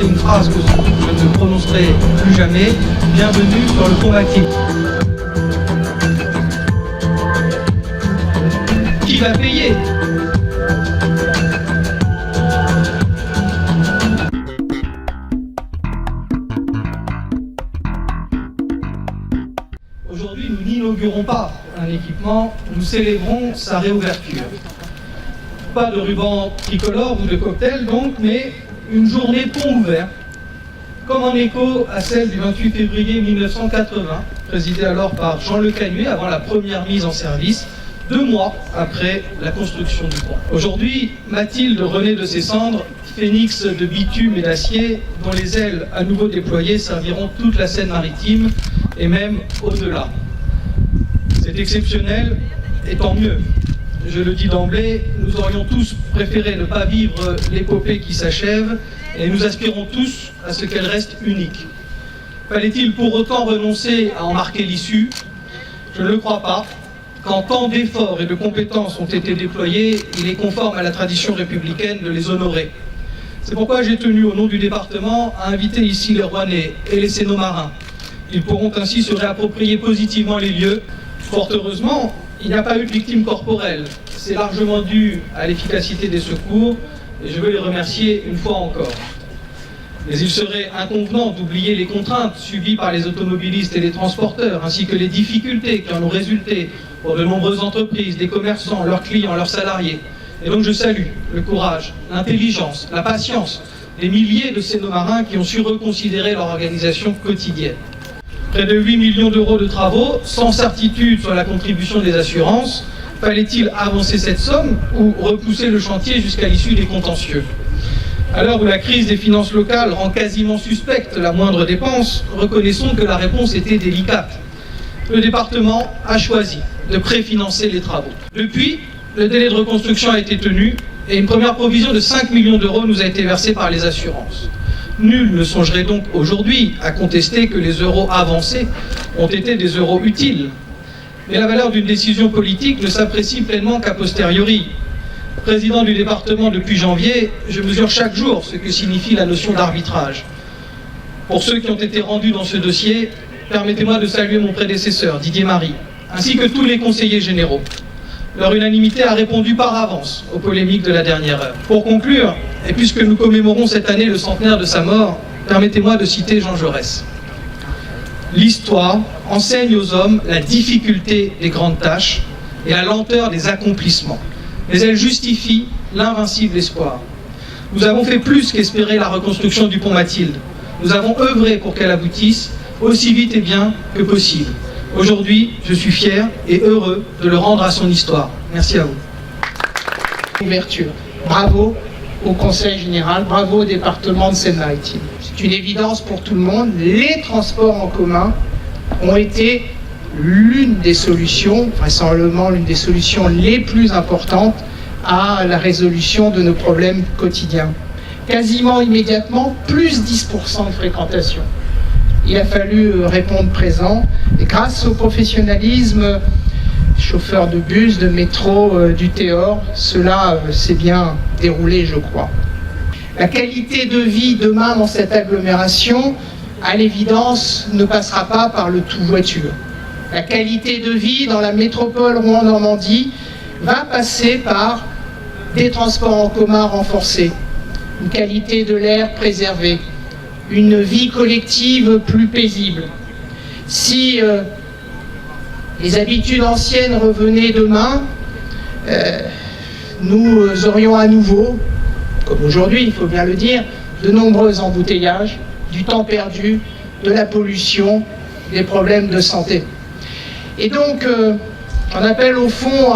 prononcer une phrase que je ne prononcerai plus jamais. Bienvenue dans le pont Mathilde. Qui va payer ? Aujourd'hui, nous n'inaugurons pas un équipement, nous célébrons sa réouverture. Pas de ruban tricolore ou de cocktail donc, mais une journée pont ouvert, comme en écho à celle du 28 février 1980, présidée alors par Jean Le Canuet avant la première mise en service, 2 mois après la construction du pont. Aujourd'hui, Mathilde renaît de ses cendres, phénix de bitume et d'acier, dont les ailes à nouveau déployées serviront toute la Seine-Maritime et même au-delà. C'est exceptionnel et tant mieux. Je le dis d'emblée, nous aurions tous préféré ne pas vivre l'épopée qui s'achève et nous aspirons tous à ce qu'elle reste unique. Fallait-il pour autant renoncer à en marquer l'issue ? Je ne le crois pas. Quand tant d'efforts et de compétences ont été déployés, il est conforme à la tradition républicaine de les honorer. C'est pourquoi j'ai tenu, au nom du département, à inviter ici les Rouennais et les Sénomarins. Ils pourront ainsi se réapproprier positivement les lieux. Fort heureusement, il n'y a pas eu de victimes corporelles. C'est largement dû à l'efficacité des secours et je veux les remercier une fois encore. Mais il serait inconvenant d'oublier les contraintes subies par les automobilistes et les transporteurs, ainsi que les difficultés qui en ont résulté pour de nombreuses entreprises, des commerçants, leurs clients, leurs salariés. Et donc je salue le courage, l'intelligence, la patience des milliers de Sénomarins qui ont su reconsidérer leur organisation quotidienne. Près de 8 millions d'euros de travaux, sans certitude sur la contribution des assurances. Fallait-il avancer cette somme ou repousser le chantier jusqu'à l'issue des contentieux ? À l'heure où la crise des finances locales rend quasiment suspecte la moindre dépense, reconnaissons que la réponse était délicate. Le département a choisi de préfinancer les travaux. Depuis, le délai de reconstruction a été tenu et une première provision de 5 millions d'euros nous a été versée par les assurances. Nul ne songerait donc aujourd'hui à contester que les euros avancés ont été des euros utiles. Mais la valeur d'une décision politique ne s'apprécie pleinement qu'a posteriori. Président du département depuis janvier, je mesure chaque jour ce que signifie la notion d'arbitrage. Pour ceux qui ont été rendus dans ce dossier, permettez-moi de saluer mon prédécesseur, Didier Marie, ainsi que tous les conseillers généraux. Leur unanimité a répondu par avance aux polémiques de la dernière heure. Pour conclure, et puisque nous commémorons cette année le centenaire de sa mort, permettez-moi de citer Jean Jaurès. L'histoire enseigne aux hommes la difficulté des grandes tâches et la lenteur des accomplissements, mais elle justifie l'invincible espoir. Nous avons fait plus qu'espérer la reconstruction du pont Mathilde. Nous avons œuvré pour qu'elle aboutisse aussi vite et bien que possible. Aujourd'hui, je suis fier et heureux de le rendre à son histoire. Merci à vous. Ouverture. Bravo au Conseil général, bravo au département de Seine-Maritime. C'est une évidence pour tout le monde. Les transports en commun ont été l'une des solutions, vraisemblablement l'une des solutions les plus importantes à la résolution de nos problèmes quotidiens. Quasiment immédiatement, plus 10% de fréquentation. Il a fallu répondre présent et grâce au professionnalisme chauffeurs de bus, de métro, du Théor, cela s'est bien déroulé, je crois. La qualité de vie demain dans cette agglomération, à l'évidence, ne passera pas par le tout voiture. La qualité de vie dans la métropole Rouen-Normandie va passer par des transports en commun renforcés, une qualité de l'air préservée, une vie collective plus paisible. Si les habitudes anciennes revenaient demain, nous aurions à nouveau, comme aujourd'hui, il faut bien le dire, de nombreux embouteillages, du temps perdu, de la pollution, des problèmes de santé. Et donc, j'en appelle au fond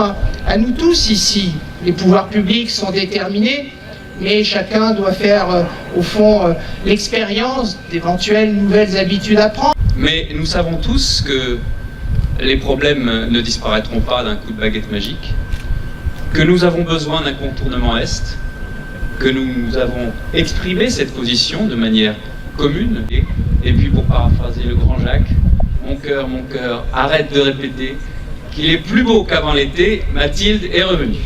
à nous tous ici. Les pouvoirs publics sont déterminés, mais chacun doit faire, au fond, l'expérience d'éventuelles nouvelles habitudes à prendre. Mais nous savons tous que les problèmes ne disparaîtront pas d'un coup de baguette magique, que nous avons besoin d'un contournement Est, que nous avons exprimé cette position de manière commune. Et puis pour paraphraser le grand Jacques, mon cœur, arrête de répéter qu'il est plus beau qu'avant l'été, Mathilde est revenue.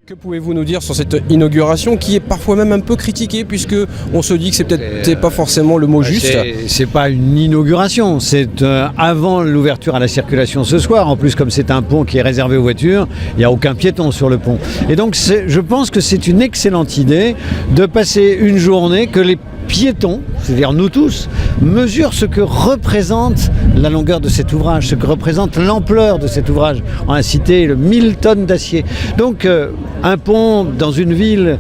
Que pouvez-vous nous dire sur cette inauguration qui est parfois même un peu critiquée puisque on se dit que c'est peut-être pas forcément le mot juste. C'est pas une inauguration, c'est avant l'ouverture à la circulation ce soir. En plus, comme c'est un pont qui est réservé aux voitures, il n'y a aucun piéton sur le pont. Et donc je pense que c'est une excellente idée de passer une journée que les piétons, c'est-à-dire nous tous, mesurent ce que représente la longueur de cet ouvrage, ce que représente l'ampleur de cet ouvrage. On a cité le 1000 tonnes d'acier. Donc un pont dans une ville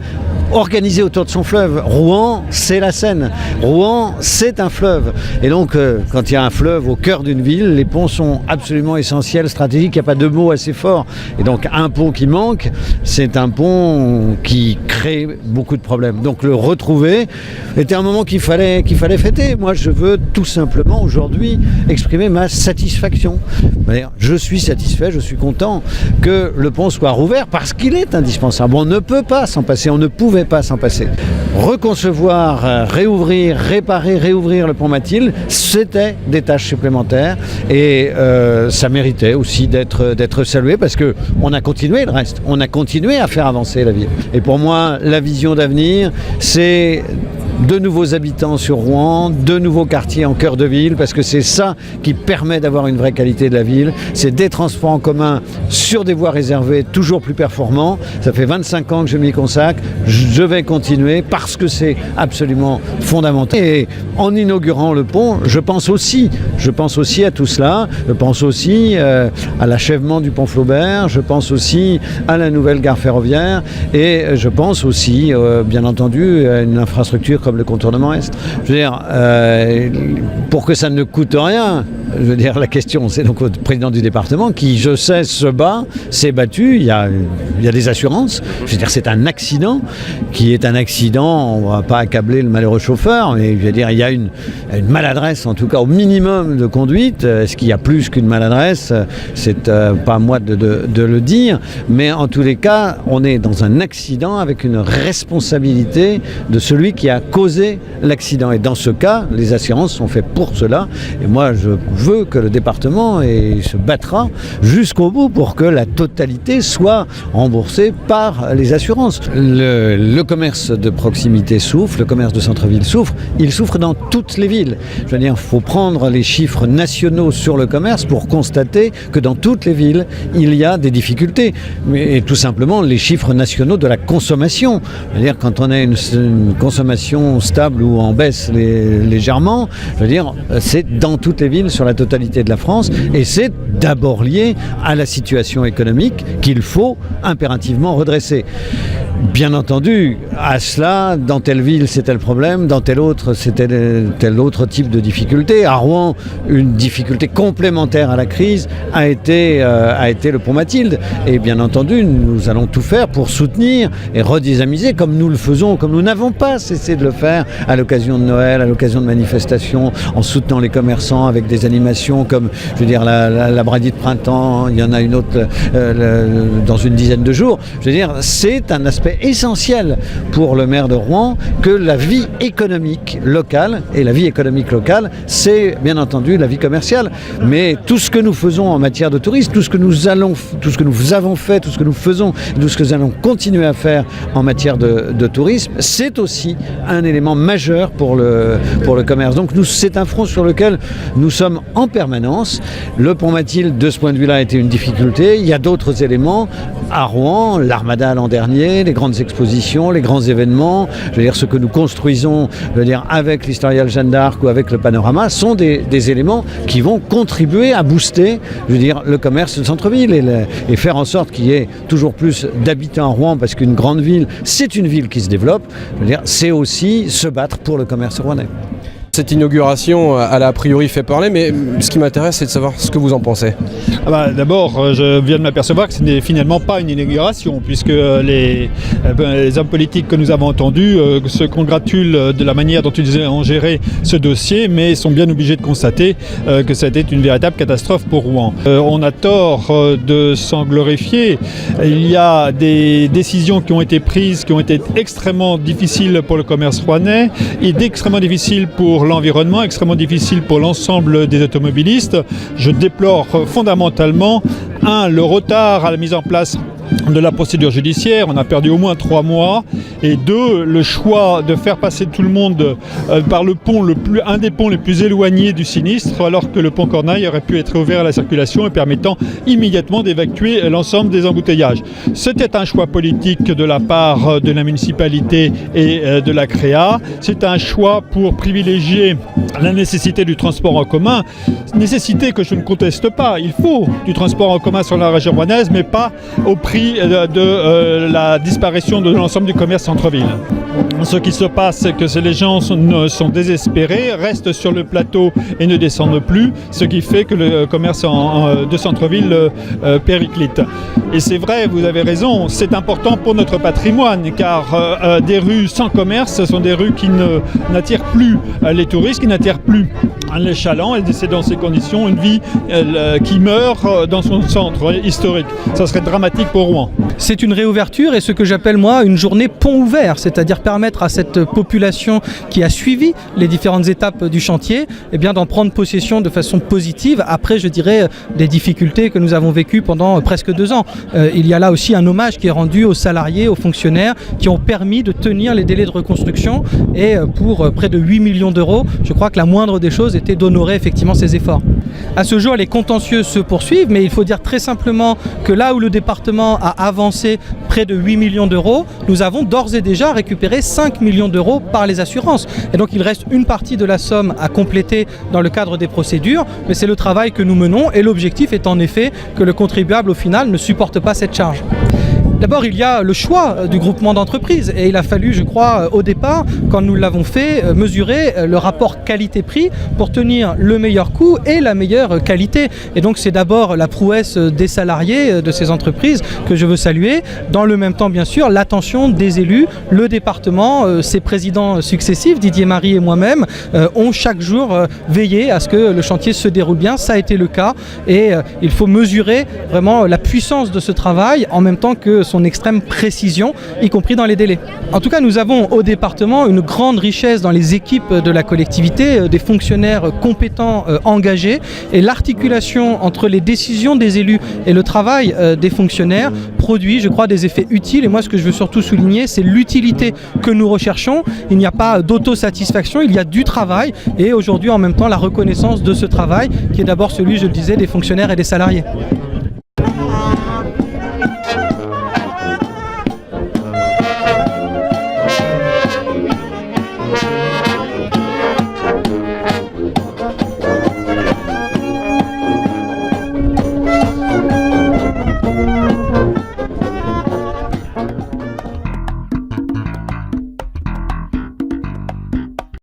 organisé autour de son fleuve. Rouen, c'est la Seine. Rouen, c'est un fleuve. Et donc, quand il y a un fleuve au cœur d'une ville, les ponts sont absolument essentiels, stratégiques. Il n'y a pas de mots assez forts. Et donc, un pont qui manque, c'est un pont qui crée beaucoup de problèmes. Donc, le retrouver était un moment qu'il fallait fêter. Moi, je veux tout simplement aujourd'hui exprimer ma satisfaction. Je suis satisfait, je suis content que le pont soit rouvert parce qu'il est indispensable. On ne peut pas s'en passer, on ne pouvait pas s'en passer. Reconcevoir, réouvrir, réparer, réouvrir le pont Mathilde, c'était des tâches supplémentaires et ça méritait aussi d'être salué parce qu'on a continué le reste, on a continué à faire avancer la ville. Et pour moi, la vision d'avenir, c'est de nouveaux habitants sur Rouen, de nouveaux quartiers en cœur de ville, parce que c'est ça qui permet d'avoir une vraie qualité de la ville. C'est des transports en commun sur des voies réservées toujours plus performants. Ça fait 25 ans que je m'y consacre. Je vais continuer parce que c'est absolument fondamental. Et en inaugurant le pont, je pense aussi à tout cela. Je pense aussi à l'achèvement du pont Flaubert. Je pense aussi à la nouvelle gare ferroviaire. Et je pense aussi, bien entendu, à une infrastructure comme le contournement Est. Je veux dire, pour que ça ne coûte rien, je veux dire, la question, c'est donc au président du département qui, je sais, s'est battu. Il y a des assurances. Je veux dire, c'est un accident qui est un accident. On ne va pas accabler le malheureux chauffeur, mais je veux dire, il y a une maladresse, en tout cas au minimum de conduite. Est-ce qu'il y a plus qu'une maladresse? C'est pas à moi de le dire, mais en tous les cas, on est dans un accident avec une responsabilité de celui qui a causé l'accident. Et dans ce cas, les assurances sont faites pour cela. Et moi, je veux que le département se battra jusqu'au bout pour que la totalité soit remboursée par les assurances. Le commerce de proximité souffre, le commerce de centre-ville souffre. Il souffre dans toutes les villes. Je veux dire, il faut prendre les chiffres nationaux sur le commerce pour constater que dans toutes les villes, il y a des difficultés. Et tout simplement, les chiffres nationaux de la consommation. Je veux dire, quand on a une consommation stable ou en baisse légèrement, je veux dire, c'est dans toutes les villes sur la totalité de la France et c'est d'abord lié à la situation économique qu'il faut impérativement redresser. Bien entendu, à cela, dans telle ville, c'est tel problème, dans telle autre, c'était tel autre type de difficulté. À Rouen, une difficulté complémentaire à la crise a été le pont Mathilde. Et bien entendu, nous allons tout faire pour soutenir et redynamiser comme nous le faisons, comme nous n'avons pas cessé de le faire à l'occasion de Noël, à l'occasion de manifestations, en soutenant les commerçants avec des animations comme, je veux dire, la Bradie de printemps, il y en a une autre dans une dizaine de jours. Je veux dire, c'est un aspect essentiel pour le maire de Rouen que la vie économique locale, et la vie économique locale, c'est bien entendu la vie commerciale. Mais tout ce que nous faisons en matière de tourisme, tout ce que nous avons fait, tout ce que nous faisons, tout ce que nous allons continuer à faire en matière de tourisme, c'est aussi un élément majeur pour le commerce. Donc c'est un front sur lequel nous sommes en permanence. Le pont Mathilde, de ce point de vue-là, a été une difficulté. Il y a d'autres éléments. À Rouen, l'Armada l'an dernier, les grandes expositions, les grands événements, je veux dire ce que nous construisons, je veux dire avec l'Historial Jeanne d'Arc ou avec le Panorama, sont des éléments qui vont contribuer à booster, je veux dire, le commerce de centre-ville et faire en sorte qu'il y ait toujours plus d'habitants à Rouen, parce qu'une grande ville, c'est une ville qui se développe. Je veux dire, c'est aussi se battre pour le commerce rouennais. Cette inauguration, elle a priori fait parler, mais ce qui m'intéresse, c'est de savoir ce que vous en pensez. D'abord, je viens de m'apercevoir que ce n'est finalement pas une inauguration, puisque les hommes politiques que nous avons entendus se congratulent de la manière dont ils ont géré ce dossier, mais sont bien obligés de constater que ça a été une véritable catastrophe pour Rouen. On a tort de s'en glorifier. Il y a des décisions qui ont été prises, qui ont été extrêmement difficiles pour le commerce rouennais, et extrêmement difficiles pour l'environnement, extrêmement difficile pour l'ensemble des automobilistes. Je déplore fondamentalement, le retard à la mise en place de la procédure judiciaire, on a perdu au moins 3 mois, et 2, le choix de faire passer tout le monde par le pont un des ponts les plus éloignés du sinistre, alors que le pont Corneille aurait pu être ouvert à la circulation et permettant immédiatement d'évacuer l'ensemble des embouteillages. C'était un choix politique de la part de la municipalité et de la CREA. C'est un choix pour privilégier la nécessité du transport en commun, nécessité que je ne conteste pas. Il faut du transport en commun sur la région rouennaise, mais pas au prix de la disparition de l'ensemble du commerce centre-ville. Ce qui se passe, c'est que les gens sont désespérés, restent sur le plateau et ne descendent plus, ce qui fait que le commerce de centre-ville périclite. Et c'est vrai, vous avez raison, c'est important pour notre patrimoine, car des rues sans commerce, ce sont des rues qui n'attirent plus les touristes, qui n'attirent plus les chalands, et c'est dans ces conditions une vie qui meurt dans son centre historique. Ça serait dramatique pour Rouen. C'est une réouverture et ce que j'appelle moi une journée pont ouvert, c'est-à-dire permettre à cette population qui a suivi les différentes étapes du chantier d'en prendre possession de façon positive après, je dirais, des difficultés que nous avons vécues pendant presque 2 ans. Il y a là aussi un hommage qui est rendu aux salariés, aux fonctionnaires qui ont permis de tenir les délais de reconstruction, et pour près de 8 millions d'euros, je crois que la moindre des choses était d'honorer effectivement ces efforts. À ce jour, les contentieux se poursuivent, mais il faut dire très simplement que là où le département a avancé près de 8 millions d'euros, nous avons d'ores et déjà récupéré 5 millions d'euros par les assurances. Et donc il reste une partie de la somme à compléter dans le cadre des procédures, mais c'est le travail que nous menons, et l'objectif est en effet que le contribuable au final ne supporte pas cette charge. D'abord, il y a le choix du groupement d'entreprises, et il a fallu, je crois, au départ, quand nous l'avons fait, mesurer le rapport qualité-prix pour tenir le meilleur coût et la meilleure qualité. Et donc c'est d'abord la prouesse des salariés de ces entreprises que je veux saluer. Dans le même temps, bien sûr, l'attention des élus, le département, ses présidents successifs, Didier Marie et moi-même, ont chaque jour veillé à ce que le chantier se déroule bien. Ça a été le cas, et il faut mesurer vraiment la puissance de ce travail en même temps que son extrême précision, y compris dans les délais. En tout cas, nous avons au département une grande richesse dans les équipes de la collectivité, des fonctionnaires compétents, engagés, et l'articulation entre les décisions des élus et le travail des fonctionnaires produit, je crois, des effets utiles. Et moi, ce que je veux surtout souligner, c'est l'utilité que nous recherchons. Il n'y a pas d'autosatisfaction, il y a du travail, et aujourd'hui, en même temps, la reconnaissance de ce travail, qui est d'abord celui, je le disais, des fonctionnaires et des salariés.